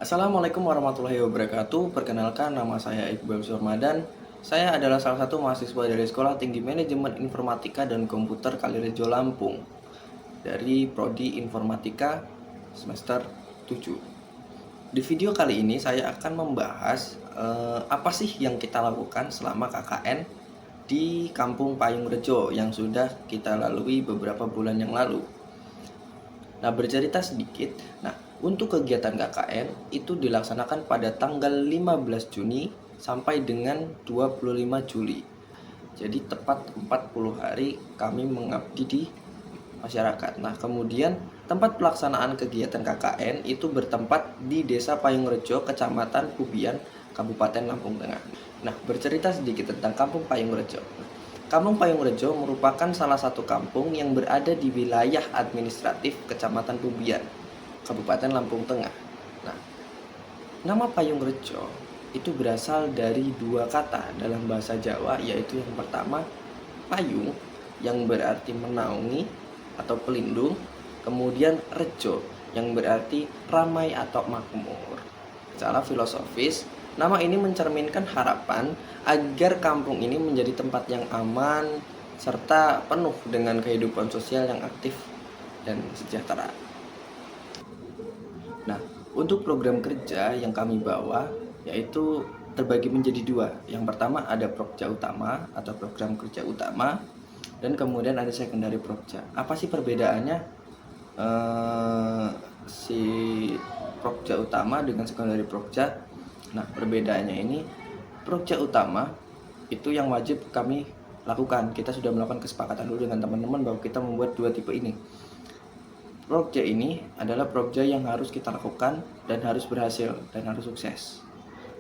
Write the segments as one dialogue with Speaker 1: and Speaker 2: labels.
Speaker 1: Assalamualaikum warahmatullahi wabarakatuh. Perkenalkan, nama saya Iqbal Surmadan. Saya adalah salah satu mahasiswa dari Sekolah Tinggi Manajemen Informatika dan Komputer Kalirejo Lampung dari Prodi Informatika semester 7. Di video kali ini saya akan membahas apa sih yang kita lakukan selama KKN di Kampung Payung Rejo yang sudah kita lalui beberapa bulan yang lalu. Nah, bercerita sedikit. Nah, untuk kegiatan KKN itu dilaksanakan pada tanggal 15 Juni sampai dengan 25 Juli. Jadi tepat 40 hari kami mengabdi di masyarakat. Nah, kemudian tempat pelaksanaan kegiatan KKN itu bertempat di Desa Payung Rejo, Kecamatan Pubian, Kabupaten Lampung Tengah. Nah, bercerita sedikit tentang Kampung Payung Rejo. Kampung Payung Rejo merupakan salah satu kampung yang berada di wilayah administratif Kecamatan Pubian, Kabupaten Lampung Tengah. Nah, nama Payung Rejo itu berasal dari dua kata dalam bahasa Jawa, yaitu yang pertama payung yang berarti menaungi atau pelindung, kemudian rejo yang berarti ramai atau makmur. Secara filosofis, nama ini mencerminkan harapan agar kampung ini menjadi tempat yang aman serta penuh dengan kehidupan sosial yang aktif dan sejahtera. Nah, untuk program kerja yang kami bawa yaitu terbagi menjadi dua. Yang pertama ada Prokja Utama atau program kerja utama, dan kemudian ada Secondary Prokja. Apa sih perbedaannya si Prokja Utama dengan Secondary Prokja? Nah, perbedaannya ini, Prokja Utama itu yang wajib kami lakukan. Kita sudah melakukan kesepakatan dulu dengan teman-teman bahwa kita membuat dua tipe ini. Prokja ini adalah prokja yang harus kita lakukan dan harus berhasil dan harus sukses.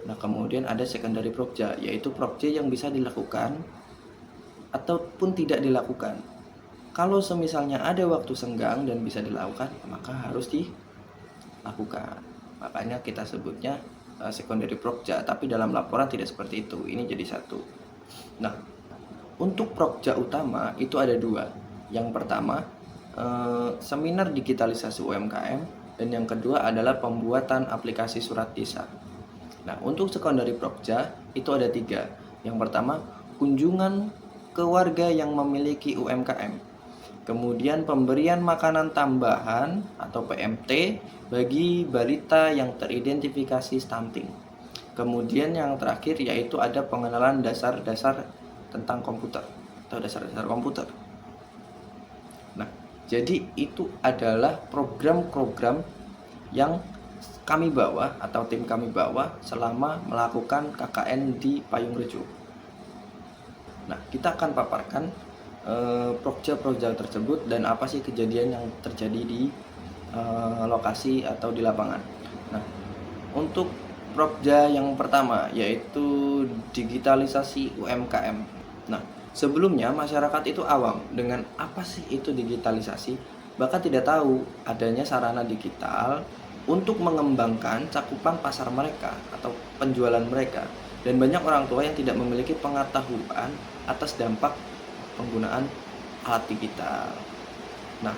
Speaker 1: Nah, kemudian ada Secondary Prokja, yaitu prokja yang bisa dilakukan ataupun tidak dilakukan. Kalau semisalnya ada waktu senggang dan bisa dilakukan, maka harus dilakukan. Makanya kita sebutnya Secondary Prokja, tapi dalam laporan tidak seperti itu. Ini jadi satu. Nah, untuk Prokja utama itu ada dua. Yang pertama, seminar digitalisasi UMKM, dan yang kedua adalah pembuatan aplikasi surat desa. Nah, untuk Secondary Prokja itu ada tiga. Yang pertama, kunjungan ke warga yang memiliki UMKM. Kemudian pemberian makanan tambahan atau PMT bagi balita yang teridentifikasi stunting. Kemudian yang terakhir yaitu ada pengenalan dasar-dasar tentang komputer atau dasar-dasar komputer. Nah, jadi itu adalah program-program yang kami bawa atau tim kami bawa selama melakukan KKN di Payung Rejo. Nah, kita akan paparkan prokja-prokja tersebut dan apa sih kejadian yang terjadi di lokasi atau di lapangan. Nah, untuk prokja yang pertama yaitu digitalisasi UMKM. Nah, sebelumnya masyarakat itu awam dengan apa sih itu digitalisasi, bahkan tidak tahu adanya sarana digital untuk mengembangkan cakupan pasar mereka atau penjualan mereka, dan banyak orang tua yang tidak memiliki pengetahuan atas dampak penggunaan alat digital. Nah,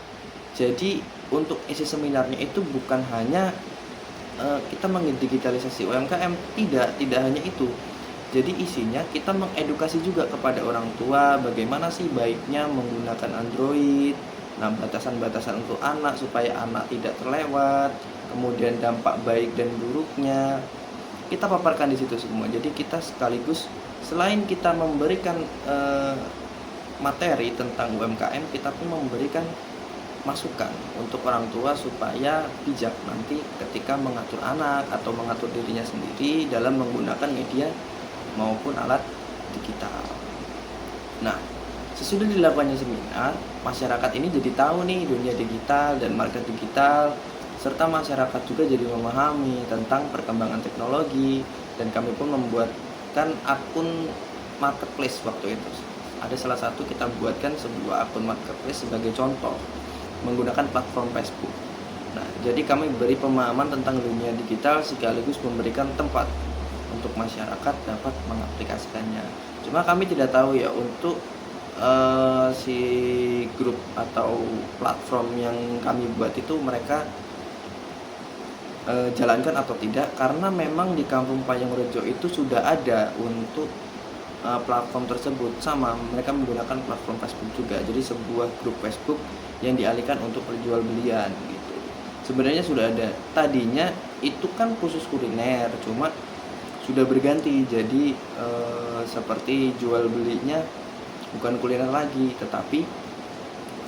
Speaker 1: jadi untuk isi seminarnya itu bukan hanya kita mendigitalisasi UMKM, tidak hanya itu. Jadi isinya kita mengedukasi juga kepada orang tua bagaimana sih baiknya menggunakan Android. Nah, batasan-batasan untuk anak supaya anak tidak terlewat, kemudian dampak baik dan buruknya kita paparkan di situ semua. Jadi kita sekaligus selain kita memberikan materi tentang UMKM, kita pun memberikan masukan untuk orang tua supaya bijak nanti ketika mengatur anak atau mengatur dirinya sendiri dalam menggunakan media maupun alat digital. Nah, sesudah dilakukannya seminar, masyarakat ini jadi tahu nih dunia digital dan market digital, serta masyarakat juga jadi memahami tentang perkembangan teknologi, dan kami pun membuatkan akun marketplace waktu itu. Ada salah satu kita buatkan sebuah akun marketplace sebagai contoh menggunakan platform Facebook. Nah, jadi kami beri pemahaman tentang dunia digital sekaligus memberikan tempat untuk masyarakat dapat mengaplikasikannya. Cuma kami tidak tahu ya untuk si grup atau platform yang kami buat itu mereka jalankan atau tidak, karena memang di Kampung Payung Rejo itu sudah ada untuk platform tersebut. Sama, mereka menggunakan platform Facebook juga, jadi sebuah grup Facebook yang dialihkan untuk perjualbelian gitu. Sebenarnya sudah ada, tadinya itu kan khusus kuliner, cuma sudah berganti jadi seperti jual belinya bukan kuliner lagi, tetapi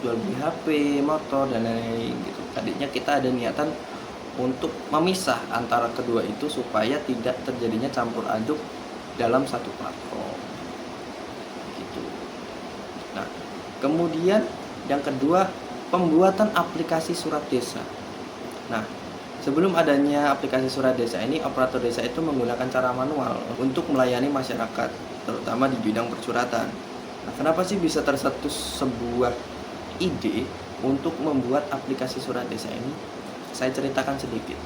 Speaker 1: jual beli HP, motor, dan lain-lain gitu. Tadinya kita ada niatan untuk memisah antara kedua itu supaya tidak terjadinya campur aduk dalam satu platform gitu. Nah, kemudian yang kedua, pembuatan aplikasi surat desa. Nah, sebelum adanya aplikasi surat desa ini, operator desa itu menggunakan cara manual untuk melayani masyarakat, terutama di bidang persuratan. Nah, kenapa sih bisa tercetus sebuah ide untuk membuat aplikasi surat desa ini? Saya ceritakan sedikit.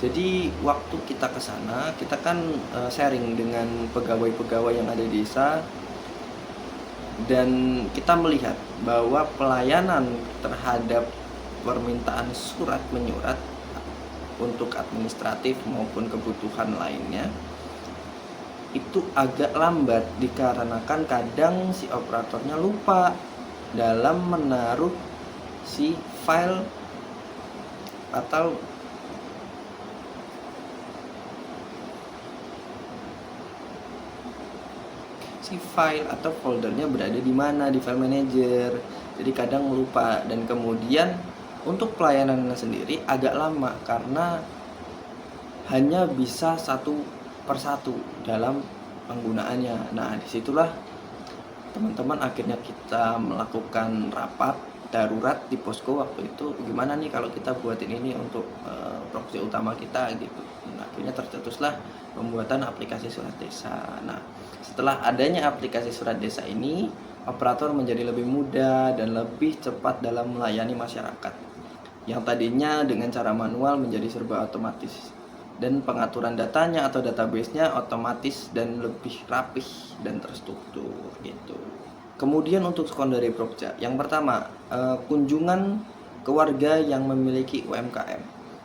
Speaker 1: Jadi waktu kita ke sana, kita kan sharing dengan pegawai-pegawai yang ada di desa, dan kita melihat bahwa pelayanan terhadap permintaan surat menyurat untuk administratif maupun kebutuhan lainnya itu agak lambat, dikarenakan kadang si operatornya lupa dalam menaruh si file atau foldernya berada di mana di file manager. Jadi kadang lupa, dan kemudian untuk pelayanannya sendiri agak lama karena hanya bisa satu persatu dalam penggunaannya. Nah, disitulah teman-teman akhirnya kita melakukan rapat darurat di posko waktu itu, gimana nih kalau kita buatin ini untuk proyek utama kita gitu. Nah, akhirnya tercetuslah pembuatan aplikasi surat desa. Nah, setelah adanya aplikasi surat desa ini, operator menjadi lebih mudah dan lebih cepat dalam melayani masyarakat yang tadinya dengan cara manual menjadi serba otomatis, dan pengaturan datanya atau database-nya otomatis dan lebih rapih dan terstruktur gitu. Kemudian untuk skon dari Prokja, yang pertama, kunjungan ke warga yang memiliki UMKM.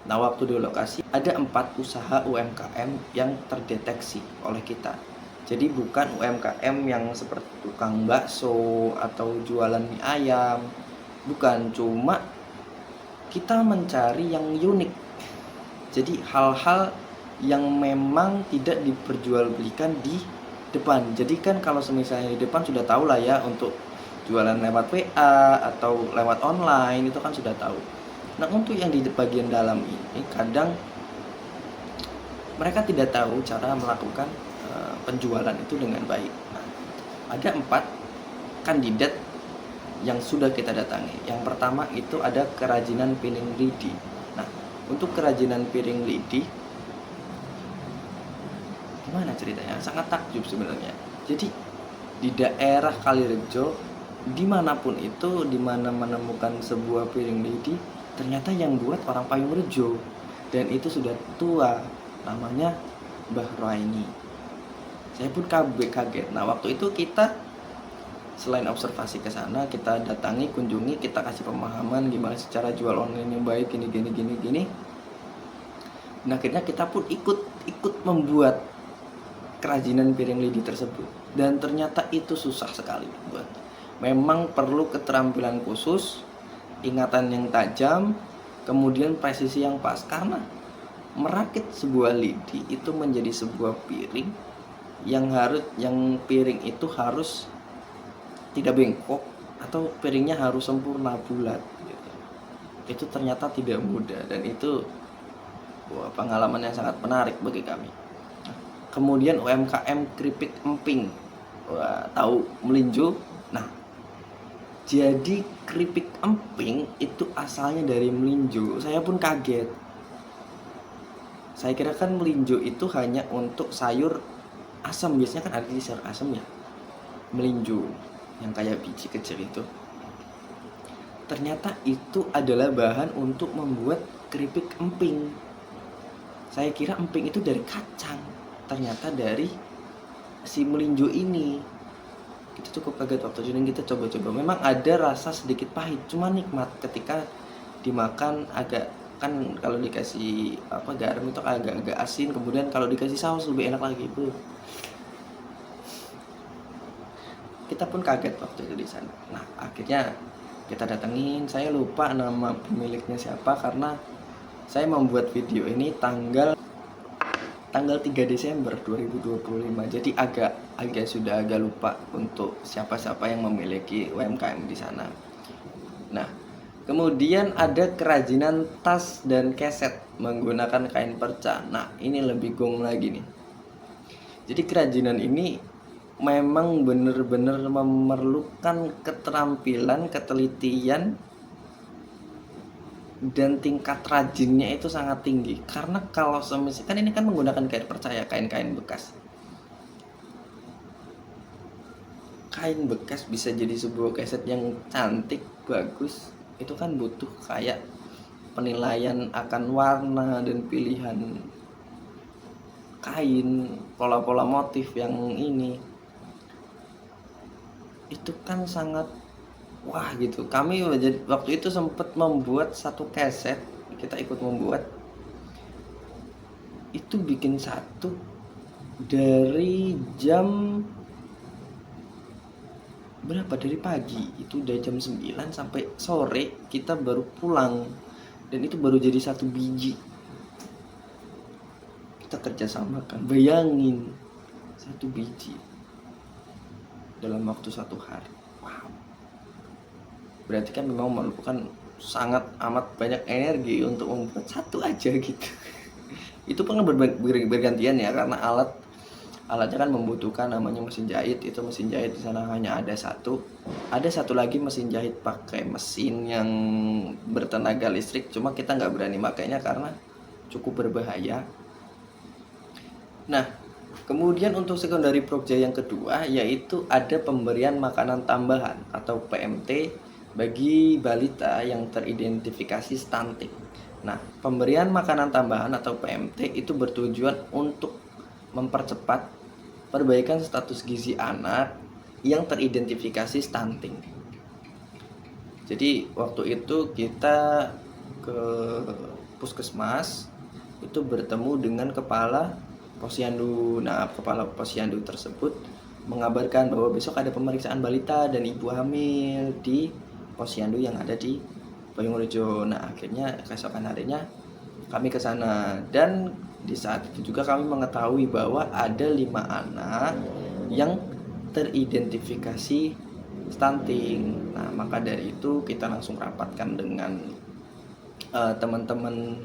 Speaker 1: Nah, waktu di lokasi ada 4 usaha UMKM yang terdeteksi oleh kita. Jadi bukan UMKM yang seperti tukang bakso atau jualan mie ayam, bukan, cuma kita mencari yang unik. Jadi hal-hal yang memang tidak diperjualbelikan di depan. Jadi kan kalau misalnya di depan sudah tahu lah ya, untuk jualan lewat WA atau lewat online itu kan sudah tahu. Nah, untuk yang di bagian dalam ini kadang mereka tidak tahu cara melakukan penjualan itu dengan baik. Nah, ada 4 kandidat yang sudah kita datangi. Yang pertama itu ada kerajinan piring lidi. Nah, untuk kerajinan piring lidi, gimana ceritanya? Sangat takjub sebenarnya. Jadi di daerah Kalirejo, dimanapun itu, dimana menemukan sebuah piring lidi, ternyata yang buat orang Payung-Rejo, dan itu sudah tua, namanya Mbah Roaini. Saya pun kaget. Nah, waktu itu kita selain observasi ke sana, kita datangi, kunjungi, kita kasih pemahaman gimana secara jual online yang baik, gini. Nah, akhirnya kita pun ikut membuat kerajinan piring lidi tersebut, dan ternyata itu susah sekali buat. Memang perlu keterampilan khusus, ingatan yang tajam, kemudian presisi yang pas, karena merakit sebuah lidi itu menjadi sebuah piring yang piring itu harus tidak bengkok atau piringnya harus sempurna bulat gitu. Itu ternyata tidak mudah, dan itu pengalaman yang sangat menarik bagi kami. Kemudian UMKM keripik emping, tahu melinjo. Nah, jadi keripik emping itu asalnya dari melinjo. Saya pun kaget. Saya kira kan melinjo itu hanya untuk sayur asam, biasanya kan ada di sayur asam ya, melinjo yang kayak biji kecil itu. Ternyata itu adalah bahan untuk membuat keripik emping. Saya kira emping itu dari kacang, ternyata dari si melinjo ini. Kita cukup kaget waktu itu, kita coba-coba. Memang ada rasa sedikit pahit, cuma nikmat ketika dimakan. Agak kan kalau dikasih garam itu agak-agak asin, kemudian kalau dikasih saus lebih enak lagi Bu. Kita pun kaget waktu itu di sana. Nah akhirnya kita datengin, saya lupa nama pemiliknya siapa karena saya membuat video ini tanggal 3 Desember 2025. Jadi sudah agak lupa untuk siapa-siapa yang memiliki UMKM di sana. Nah, kemudian ada kerajinan tas dan keset menggunakan kain perca. Nah, ini lebih gong lagi nih. Jadi kerajinan ini memang benar-benar memerlukan keterampilan, ketelitian, dan tingkat rajinnya itu sangat tinggi. Karena kalau semisal kan ini kan menggunakan kain perca ya, kain-kain bekas. Kain bekas bisa jadi sebuah keset yang cantik, bagus. Itu kan butuh kayak penilaian akan warna dan pilihan kain, pola-pola motif yang ini. Itu kan sangat wah gitu. Kami waktu itu sempat membuat satu keset, kita ikut membuat. Itu bikin satu dari jam berapa, dari pagi itu udah jam 9 sampai sore kita baru pulang, dan itu baru jadi satu biji. Kita kerjasamakan, bayangin satu biji dalam waktu 1 hari. Wow, berarti kan memang memerlukan sangat amat banyak energi untuk membuat satu aja gitu. Itu pun bergantian ya, karena alatnya kan membutuhkan namanya mesin jahit. Itu mesin jahit di sana hanya ada satu lagi mesin jahit pakai mesin yang bertenaga listrik, cuma kita nggak berani makainya karena cukup berbahaya. Nah kemudian untuk secondary project yang kedua yaitu ada pemberian makanan tambahan atau PMT bagi balita yang teridentifikasi stunting. Nah pemberian makanan tambahan atau PMT itu bertujuan untuk mempercepat perbaikan status gizi anak yang teridentifikasi stunting. Jadi waktu itu kita ke puskesmas itu bertemu dengan kepala posyandu. Nah kepala posyandu tersebut mengabarkan bahwa besok ada pemeriksaan balita dan ibu hamil di posyandu yang ada di Payungrejo. Nah akhirnya keesokan harinya kami ke sana, dan di saat itu juga kami mengetahui bahwa ada 5 anak yang teridentifikasi stunting. Nah maka dari itu kita langsung rapatkan dengan teman-teman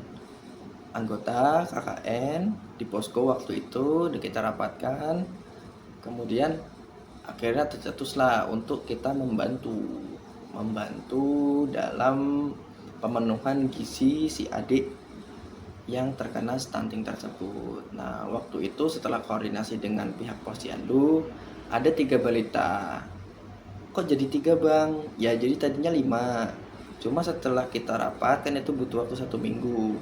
Speaker 1: anggota KKN di posko waktu itu. Kita rapatkan, kemudian akhirnya tercetuslah untuk kita membantu dalam pemenuhan gizi si adik yang terkena stunting tersebut. Nah waktu itu setelah koordinasi dengan pihak posyandu ada 3 balita. Kok jadi 3 bang? Ya jadi tadinya 5, cuma setelah kita rapat kan itu butuh waktu 1 minggu.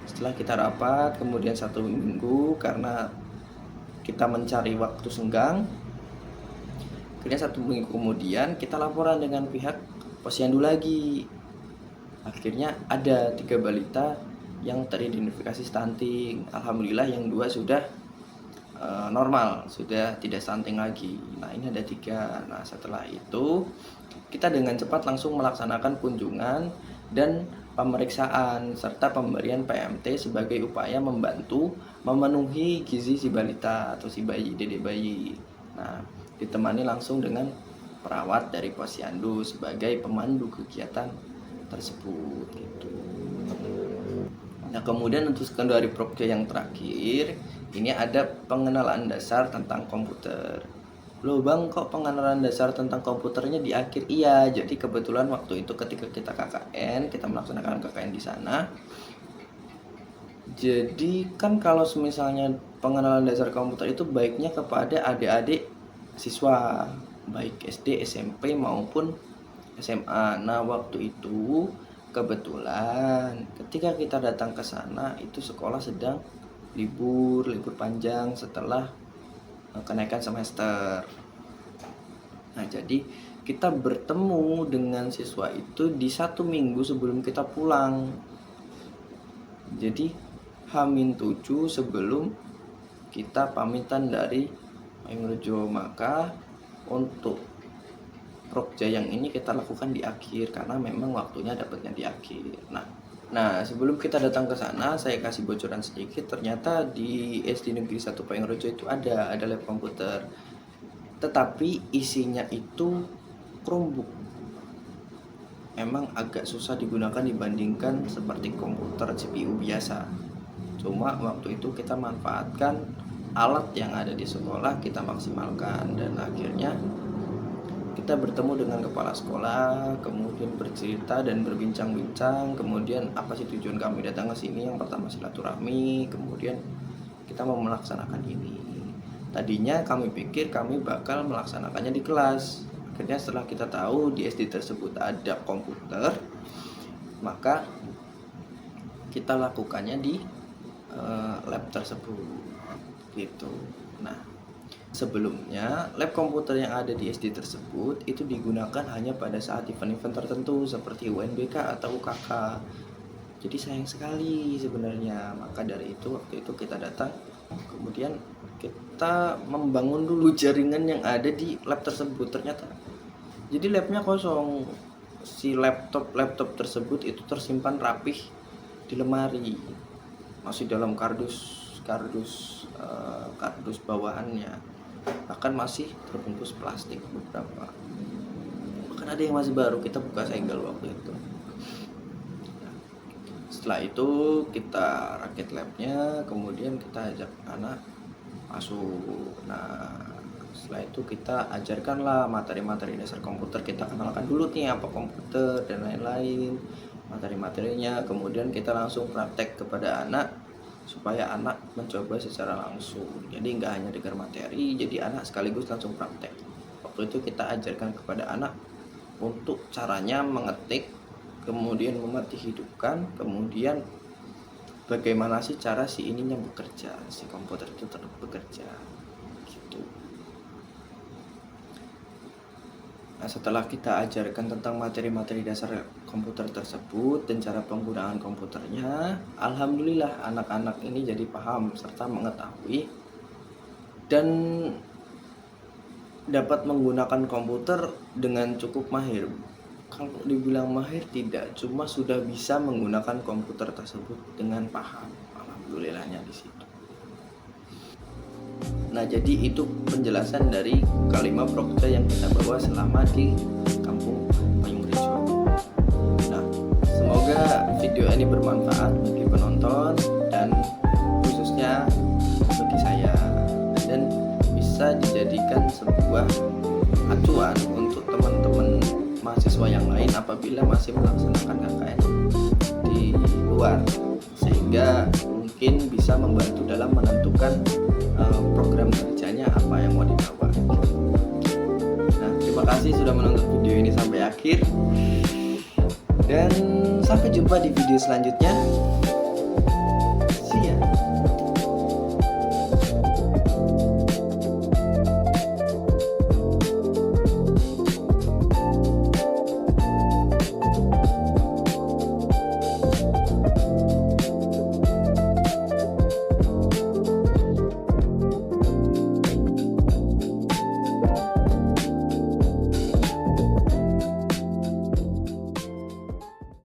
Speaker 1: Setelah kita rapat kemudian 1 minggu karena kita mencari waktu senggang, akhirnya 1 minggu kemudian kita laporan dengan pihak posyandu lagi. Akhirnya ada 3 balita yang teridentifikasi stunting. Alhamdulillah yang 2 sudah normal, sudah tidak stunting lagi. Nah ini ada 3. Nah setelah itu kita dengan cepat langsung melaksanakan kunjungan dan pemeriksaan serta pemberian PMT sebagai upaya membantu memenuhi gizi si balita atau si bayi, dedek bayi. Nah ditemani langsung dengan perawat dari posyandu sebagai pemandu kegiatan tersebut gitu. Nah kemudian untuk secondary project yang terakhir ini ada pengenalan dasar tentang komputer. Loh bang, kok pengenalan dasar tentang komputernya di akhir? Iya, jadi kebetulan waktu itu ketika kita KKN, kita melaksanakan KKN di sana. Jadi kan kalau misalnya pengenalan dasar komputer itu baiknya kepada adik-adik siswa, baik SD, SMP maupun SMA. Nah waktu itu kebetulan ketika kita datang ke sana itu sekolah sedang libur panjang setelah kenaikan semester. Nah jadi kita bertemu dengan siswa itu di 1 minggu sebelum kita pulang. Jadi H-7 sebelum kita pamitan dari Payung Rejo, maka untuk Prokja yang ini kita lakukan di akhir karena memang waktunya dapatnya di akhir. Nah, sebelum kita datang ke sana, saya kasih bocoran sedikit. Ternyata di SD Negeri 1 Payung Rejo itu ada lab komputer. Tetapi isinya itu Chromebook. Memang agak susah digunakan dibandingkan seperti komputer CPU biasa. Cuma waktu itu kita manfaatkan alat yang ada di sekolah, kita maksimalkan, dan akhirnya kita bertemu dengan kepala sekolah, kemudian bercerita dan berbincang-bincang, kemudian apa sih tujuan kami datang ke sini? Yang pertama silaturahmi, kemudian kita mau melaksanakan ini. Tadinya kami pikir kami bakal melaksanakannya di kelas. Akhirnya setelah kita tahu di SD tersebut ada komputer, maka kita lakukannya di lab tersebut gitu. Nah, sebelumnya lab komputer yang ada di SD tersebut itu digunakan hanya pada saat event-event tertentu seperti UNBK atau UKK. Jadi sayang sekali sebenarnya. Maka dari itu waktu itu kita datang, kemudian kita membangun dulu jaringan yang ada di lab tersebut. Ternyata jadi labnya kosong. Si laptop tersebut itu tersimpan rapih di lemari, masih dalam kardus bawaannya, bahkan masih terbungkus plastik beberapa, bahkan ada yang masih baru. Kita buka segel waktu itu. Setelah itu kita rakit labnya, kemudian kita ajak anak masuk. Nah, setelah itu kita ajarkanlah materi-materi dasar komputer, kita kenalkan dulu nih apa komputer dan lain-lain, materi-materinya. Kemudian kita langsung praktek kepada anak supaya anak mencoba secara langsung. Jadi nggak hanya dengar materi, jadi anak sekaligus langsung praktek. Waktu itu kita ajarkan kepada anak untuk caranya mengetik, kemudian memati hidupkan, kemudian bagaimana sih cara si ininya bekerja, si komputer itu bekerja gitu. Nah, setelah kita ajarkan tentang materi-materi dasar komputer tersebut dan cara penggunaan komputernya, alhamdulillah anak-anak ini jadi paham serta mengetahui dan dapat menggunakan komputer dengan cukup mahir. Kalau dibilang mahir tidak, cuma sudah bisa menggunakan komputer tersebut dengan paham. Alhamdulillahnya di situ. Nah, jadi itu penjelasan dari kelima Prokja yang kita bawa selama di Kampung Payung Rejo. Nah, semoga video ini bermanfaat bagi penonton dan khususnya bagi saya, dan bisa dijadikan sebuah acuan untuk teman-teman mahasiswa yang lain apabila masih melaksanakan KKN di luar, sehingga mungkin bisa membantu dalam menentukan program kerjanya apa yang mau dibawa. Nah, terima kasih sudah menonton video ini sampai akhir, dan sampai jumpa di video selanjutnya.